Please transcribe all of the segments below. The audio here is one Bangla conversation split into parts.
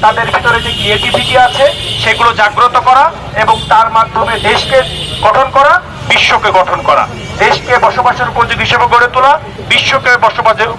তাদের ভিতরে যে ক্রিয়েটিভিটি আছে সেগুলো জাগ্রত করা এবং তার মাধ্যমে দেশকে গঠন করা, বিশ্বকে গঠন করা, দেশকে বসবাসের উপযোগী হিসেবে গড়ে তোলা, বিশ্বকে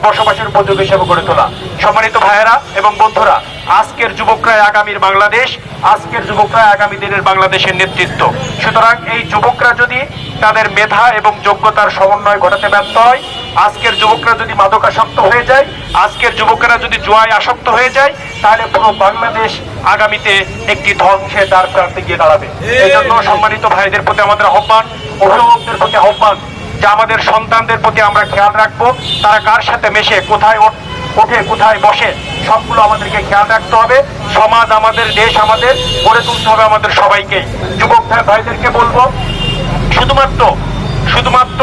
বসবাসের উপযোগী হিসেবে গড়ে তোলা। সম্মানিত ভাইয়েরা এবং বন্ধুরা, আজকের যুবকরাই আগামীর বাংলাদেশ, আজকের যুবকরাই আগামী দিনের বাংলাদেশের নেতৃত্ব। সুতরাং এই যুবকরা যদি তাদের মেধা এবং যোগ্যতার সমন্বয় ঘটাতে ব্যর্থ হয়, আজকের যুবকরা যদি মাদকাসক্ত হয়ে যায়, আজকের যুবকেরা যদি জুয়ায় আসক্ত হয়ে যায়, তাহলে পুরো বাংলাদেশ আগামীতে একটি ধ্বংসের দ্বার প্রান্তে গিয়ে দাঁড়াবে। এই জন্য সম্মানিত ভাইদের প্রতি আমাদের আহ্বান, অভিভাবকদের প্রতি আহ্বান যে আমাদের সন্তানদের প্রতি আমরা খেয়াল রাখবো, তারা কার সাথে মেশে, কোথায় ওঠে, কোথায় বসে, সবগুলো আমাদেরকে খেয়াল রাখতে হবে। সমাজ আমাদের, দেশ আমাদের, গড়ে তুলতে হবে আমাদের সবাইকে। যুবক ভাইদেরকে বলবো, শুধুমাত্র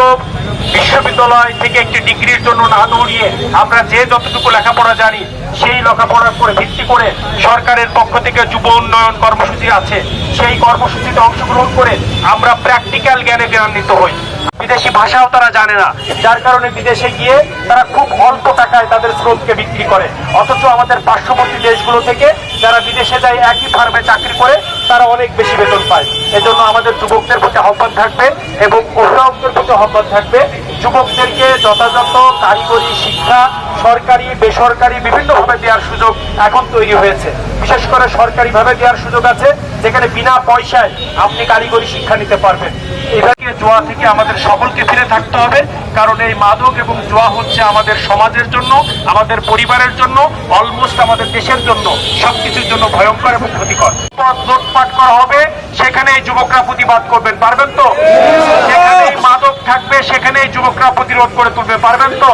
বিশ্ববিদ্যালয় থেকে একটি ডিগ্রির জন্য না দৌড়িয়ে আমরা যে যতটুকু লেখাপড়া জানি সেই লেখাপড়ার উপরে ভিত্তি করে সরকারের পক্ষ থেকে যুব উন্নয়ন কর্মসূচি আছে, সেই কর্মসূচিতে অংশগ্রহণ করে আমরা প্র্যাকটিক্যাল জ্ঞানে জ্ঞানান্বিত হই। বিদেশি ভাষাও তারা জানে না, যার কারণে বিদেশে গিয়ে তারা খুব অল্প টাকায় তাদের শ্রমকে বিক্রি করে। অথচ আমাদের পার্শ্ববর্তী দেশগুলো থেকে যারা বিদেশে যায় একই ফার্মে চাকরি করে তারা অনেক বেশি বেতন পায়। এজন্য আমাদের যুবকদের প্রতি আহ্বান থাকবে এবং অভিভাবকদের প্রতি আহ্বান থাকবে, যুবকদেরকে যথাযথ কারিগরি শিক্ষা সরকারি বেসরকারি বিভিন্নভাবে দেওয়ার সুযোগ এখন তৈরি হয়েছে। বিশেষ করে সরকারিভাবে দেওয়ার সুযোগ আছে, যেখানে বিনা পয়সায় আপনি কারিগরি শিক্ষা নিতে পারবেন। এভাবে জুয়া থেকে আমাদের সকলকে ফিরে থাকতে হবে, কারণ এই মাদক এবং জুয়া হচ্ছে আমাদের সমাজের জন্য, আমাদের পরিবারের জন্য, অলমোস্ট আমাদের দেশের জন্য, সবকিছুর জন্য ভয়ঙ্কর এবং ক্ষতিকর। লুটপাট করা হবে, সেখানে যুবকরা প্রতিবাদ করবেন, পারবেন তো? যেখানে মাদক থাকবে সেখানে যুবকরা প্রতিরোধ করে তুলবে, পারবেন তো?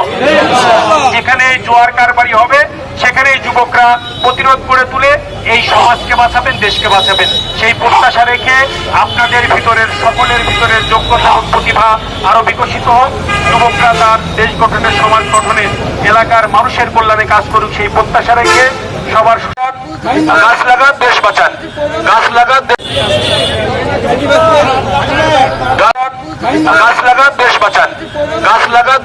যেখানে জুয়ার কারবারি হবে সেখানে যুবকরা প্রতিরোধ করে তুলে এই সমাজকে বাঁচাবেন, দেশকে বাঁচাবেন। সেই প্রত্যাশা রেখে আপনাদের ভিতরের সকলের ভিতরের যোগ্যতা এবং প্রতিভা আরো বিকশিত হোক, যুবকরা তার দেশ গঠনের, সমাজ গঠনে, এলাকার মানুষের কল্যাণে কাজ করুক, সেই প্রত্যাশা রেখে সবার গাছ লাগান, দেশ বাঁচান, গাছ লাগান, গাছ লাগান, দেশ বাঁচান, গাছ লাগান,